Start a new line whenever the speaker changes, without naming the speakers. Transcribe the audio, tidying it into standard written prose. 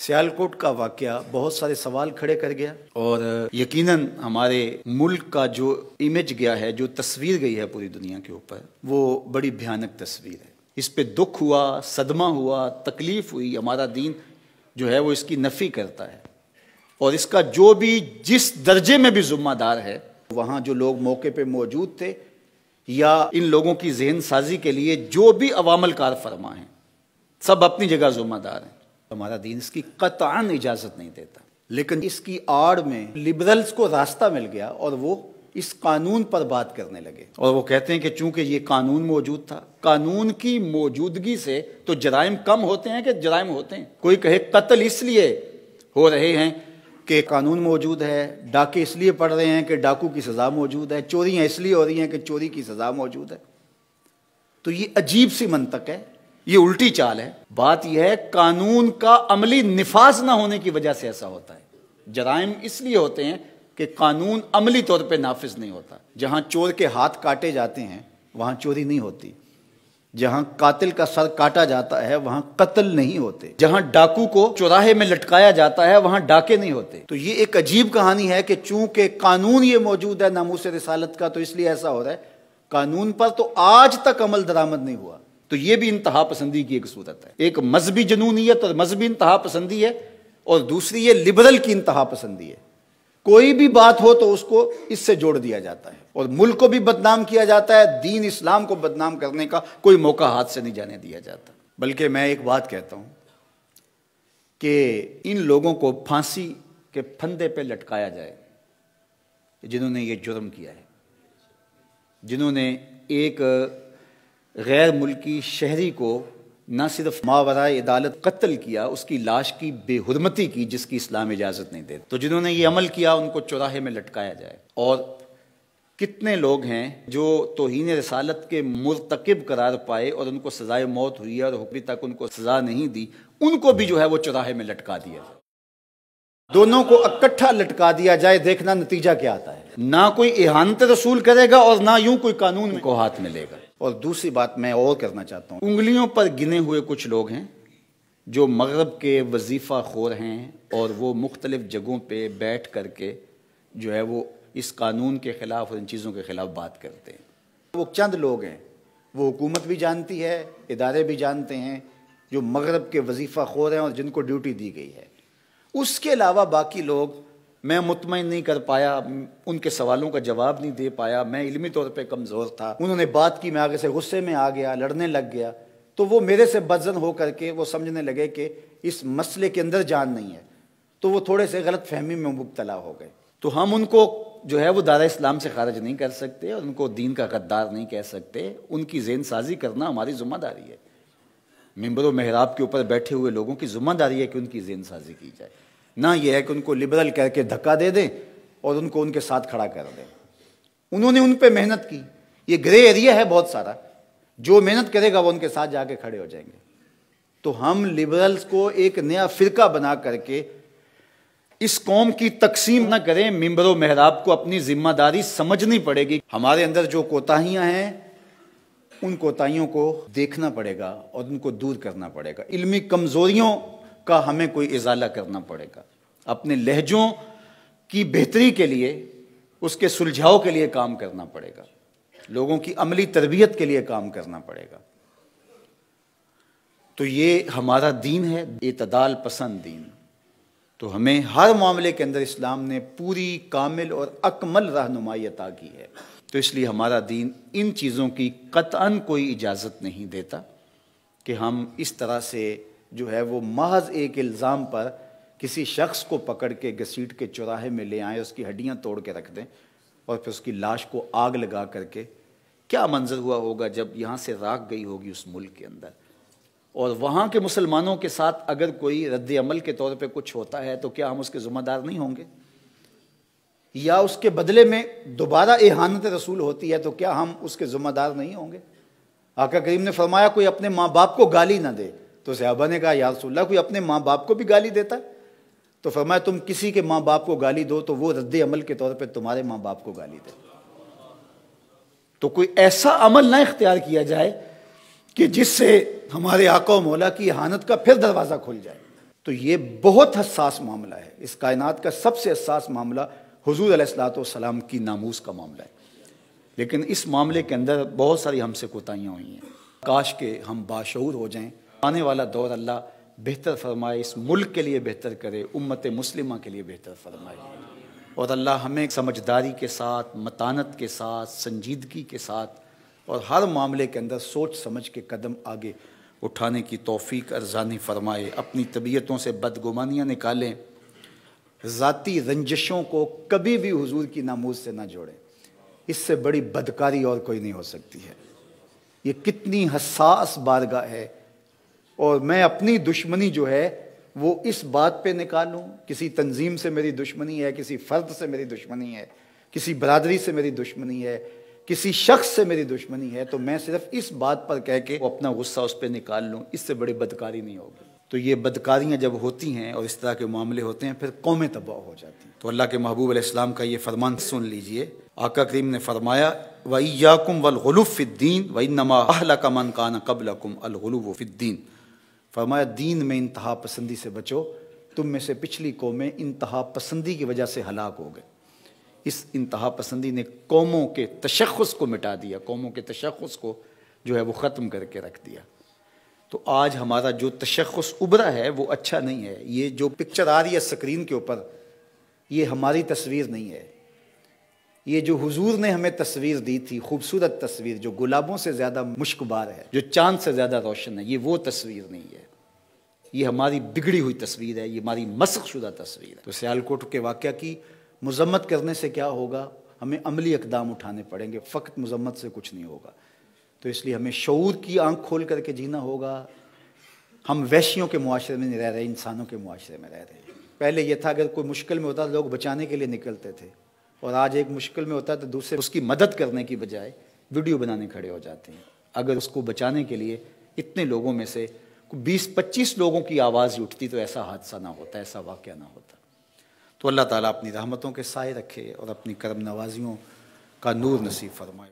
सियालकोट का वाकया बहुत सारे सवाल खड़े कर गया और यकीनन हमारे मुल्क का जो इमेज गया है, जो तस्वीर गई है पूरी दुनिया के ऊपर, वो बड़ी भयानक तस्वीर है। इस पे दुख हुआ, सदमा हुआ, तकलीफ हुई। हमारा दीन जो है वो इसकी नफ़ी करता है और इसका जो भी जिस दर्जे में भी ज़िम्मेदार है, वहाँ जो लोग मौके पे मौजूद थे या इन लोगों की जहन साजी के लिए जो भी अवामल कार फरमा हैं, सब अपनी जगह ज़िम्मेदार हैं। हमारा दीन इसकी कतआन इजाज़त नहीं देता, लेकिन इसकी आड़ में लिबरल्स को रास्ता मिल गया और वो इस कानून पर बात करने लगे और वो कहते हैं कि चूंकि ये कानून मौजूद था, कानून की मौजूदगी से तो जराइम कम होते हैं कि जराइम होते हैं। कोई कहे कत्ल इसलिए हो रहे हैं कि कानून मौजूद है, डाके इसलिए पड़ रहे हैं कि डाकू की सज़ा मौजूद है, चोरियाँ इसलिए हो रही हैं कि चोरी की सज़ा मौजूद है। तो ये अजीब सी मंतक है, ये उल्टी चाल है। बात यह है कानून का अमली निफाज ना होने की वजह से ऐसा होता है। जराइम इसलिए होते हैं कि कानून अमली तौर पे नाफिज नहीं होता। जहां चोर के हाथ काटे जाते हैं वहां चोरी नहीं होती, जहां कातिल का सर काटा जाता है वहां कत्ल नहीं होते, जहां डाकू को चौराहे में लटकाया जाता है वहां डाके नहीं होते। तो ये एक अजीब कहानी है कि चूंकि कानून ये मौजूद है नामूस रिसालत का, तो इसलिए ऐसा हो रहा है। कानून पर तो आज तक अमल दरामद नहीं हुआ। तो ये भी इंतहा पसंदी की एक सूरत है। एक मजहबी जनूनियत और मजहबी इंतहा पसंदी है और दूसरी ये लिबरल की इंतहा पसंदी है। कोई भी बात हो तो उसको इससे जोड़ दिया जाता है और मुल्क को भी बदनाम किया जाता है। दीन इस्लाम को बदनाम करने का कोई मौका हाथ से नहीं जाने दिया जाता। बल्कि मैं एक बात कहता हूं कि इन लोगों को फांसी के फंदे पे लटकाया जाए जिन्होंने ये जुर्म किया है, जिन्होंने एक गैर मुल्की शहरी को न सिर्फ मावराए अदालत कत्ल किया, उसकी लाश की बेहुरमती की जिसकी इस्लाम इजाज़त नहीं देता। तो जिन्होंने ये अमल किया उनको चौराहे में लटकाया जाए। और कितने लोग हैं जो तौहीन रिसालत के मुर्तकिब करार पाए और उनको सजाए मौत हुई और हुक्म तक उनको सजा नहीं दी, उनको भी जो है वो चौराहे में लटका दिया जाए। दोनों को इकट्ठा लटका दिया जाए, देखना नतीजा क्या आता है। ना कोई इहानत रसूल करेगा और ना यूं कोई कानून को हाथ में लेगा। और दूसरी बात मैं और करना चाहता हूँ, उंगलियों पर गिने हुए कुछ लोग हैं जो मगरब के वजीफ़ा खोर हैं और वो मुख्तलिफ जगहों पे बैठ करके जो है वो इस कानून के ख़िलाफ़ और इन चीज़ों के ख़िलाफ़ बात करते हैं। वो चंद लोग हैं, वो हुकूमत भी जानती है, इदारे भी जानते हैं, जो मगरब के वजीफ़ा खोर हैं और जिनको ड्यूटी दी गई है। उसके अलावा बाकी लोग मैं मुतमईन नहीं कर पाया, उनके सवालों का जवाब नहीं दे पाया, मैं इल्मी तौर पे कमज़ोर था, उन्होंने बात की, मैं आगे से गुस्से में आ गया, लड़ने लग गया, तो वो मेरे से बदजन हो करके वो समझने लगे कि इस मसले के अंदर जान नहीं है, तो वो थोड़े से गलत फहमी में मुब्तला हो गए। तो हम उनको जो है वो दायरा इस्लाम से खारिज नहीं कर सकते और उनको दीन का गद्दार नहीं कह सकते। उनकी ज़हन साजी करना हमारी ज़िम्मेदारी है। मिंबर व मेहराब के ऊपर बैठे हुए लोगों की ज़िम्मेदारी है कि उनकी ज़हन साजी की जाए, ना ये है कि उनको लिबरल कह के धक्का दे दें और उनको उनके साथ खड़ा कर दें। उन्होंने उन पे मेहनत की, ये ग्रे एरिया है बहुत सारा, जो मेहनत करेगा वो उनके साथ जाके खड़े हो जाएंगे। तो हम लिबरल्स को एक नया फिरका बना करके इस कौम की तकसीम ना करें। मिंबर व मेहराब को अपनी जिम्मेदारी समझनी पड़ेगी। हमारे अंदर जो कोताहियां हैं उन कोताहियों को देखना पड़ेगा और उनको दूर करना पड़ेगा। इल्मी कमजोरियों का हमें कोई इजाला करना पड़ेगा। अपने लहजों की बेहतरी के लिए, उसके सुलझाव के लिए काम करना पड़ेगा। लोगों की अमली तरबियत के लिए काम करना पड़ेगा। तो ये हमारा दीन है, इतदाल पसंद दीन। तो हमें हर मामले के अंदर इस्लाम ने पूरी कामिल और अकमल रहनुमाई अता की है। तो इसलिए हमारा दीन इन चीज़ों की कतअन कोई इजाज़त नहीं देता कि हम इस तरह से जो है वो महज एक इल्ज़ाम पर किसी शख्स को पकड़ के घसीट के चौराहे में ले आएँ, उसकी हड्डियाँ तोड़ के रख दें और फिर उसकी लाश को आग लगा करके। क्या मंजर हुआ होगा जब यहाँ से राख गई होगी उस मुल्क के अंदर, और वहाँ के मुसलमानों के साथ अगर कोई रद्द अमल के तौर पे कुछ होता है तो क्या हम उसके ज़िम्मेदार नहीं होंगे? या उसके बदले में दोबारा इहानत रसूल होती है तो क्या हम उसके ज़िम्मेदार नहीं होंगे? आका करीम ने फरमाया कोई अपने माँ बाप को गाली ना दे, तो सहाबा ने कहा या रसूलल्लाह कोई अपने माँ बाप को भी गाली देता है? तो फरमाया तुम किसी के माँ बाप को गाली दो तो वो रद्द अमल के तौर पे तुम्हारे माँ बाप को गाली दे। तो कोई ऐसा अमल ना इख्तियार किया जाए कि जिससे हमारे आका और मौला की इहानत का फिर दरवाज़ा खुल जाए। तो ये बहुत हसास मामला है। इस कायनात का सबसे हसास मामला हुजूर अलैहिस्सलाम की नामूस का मामला है। लेकिन इस मामले के अंदर बहुत सारी हमसे कोताहियाँ हुई हैं। काश के हम बाशऊर हो जाएं। आने वाला दौर अल्लाह बेहतर फरमाए, इस मुल्क के लिए बेहतर करे, उम्मत मुस्लिमा के लिए बेहतर फरमाए। और अल्लाह हमें समझदारी के साथ, मतानत के साथ, संजीदगी के साथ और हर मामले के अंदर सोच समझ के कदम आगे उठाने की तौफीक अर्ज़ानी फरमाए। अपनी तबीयतों से बदगुमानियाँ निकालें, ज़ाती रंजिशों को कभी भी हुजूर की नामूस से ना जोड़ें। इससे बड़ी बदकारी और कोई नहीं हो सकती है। ये कितनी हसास बारगाह है। और मैं अपनी दुश्मनी जो है वो इस बात पे निकालूं, किसी तंजीम से मेरी दुश्मनी है, किसी फ़र्द से मेरी दुश्मनी है, किसी बरादरी से मेरी दुश्मनी है, किसी शख्स से मेरी दुश्मनी है, तो मैं सिर्फ इस बात पर कह के अपना गुस्सा उस पर निकाल लूँ, इससे बड़ी बदकारी नहीं होगी। तो ये बदकारियाँ जब होती हैं और इस तरह के मामले होते हैं, फिर कौमें तबाह हो जाती हैं। तो अल्लाह के महबूब अलैहिस्सलाम का ये फरमान सुन लीजिए। आका करीम ने फरमाया, वइय्याकुम वल गुलूव फिद्दीन वइन्नमा अहलका मन कान क़ब्लकुम अल गुलूव फिद्दीन। फरमाया, दीन में इंतहा पसंदी से बचो, तुम में से पिछली कौमें इंतहा पसंदी की वजह से हलाक हो गए। इस इंतहा पसंदी ने कौमों के तशख़्ख़ुस को मिटा दिया, कौमों के तशख़्ख़ुस को जो है वो ख़त्म करके रख दिया। तो आज हमारा जो तशख़्ख़ुस उभरा है वो अच्छा नहीं है। ये जो पिक्चर आ रही है स्क्रीन के ऊपर, ये हमारी तस्वीर नहीं है। ये जो हुजूर ने हमें तस्वीर दी थी, खूबसूरत तस्वीर जो गुलाबों से ज़्यादा मुश्कबार है, जो चांद से ज़्यादा रोशन है, ये वो तस्वीर नहीं है। ये हमारी बिगड़ी हुई तस्वीर है, ये हमारी मस्ख़ शुदा तस्वीर है। तो सियालकोट के वाक़या की मज़म्मत करने से क्या होगा? हमें अमली इक़दाम उठाने पड़ेंगे, फ़कत मज़म्मत से कुछ नहीं होगा। तो इसलिए हमें शऊर की आँख खोल करके जीना होगा। हम वैश्यों के मुआशरे में नहीं रह रहे, इंसानों के मुआशरे में रह रहे हैं। पहले यह था अगर कोई मुश्किल में होता लोग बचाने के लिए निकलते थे, और आज एक मुश्किल में होता है तो दूसरे उसकी मदद करने की बजाय वीडियो बनाने खड़े हो जाते हैं। अगर उसको बचाने के लिए इतने लोगों में से 20-25 लोगों की आवाज़ उठती तो ऐसा हादसा ना होता, ऐसा वाक़या ना होता। तो अल्लाह ताला अपनी रहमतों के साए रखे और अपनी करम नवाजियों का नूर नसीब फरमाए।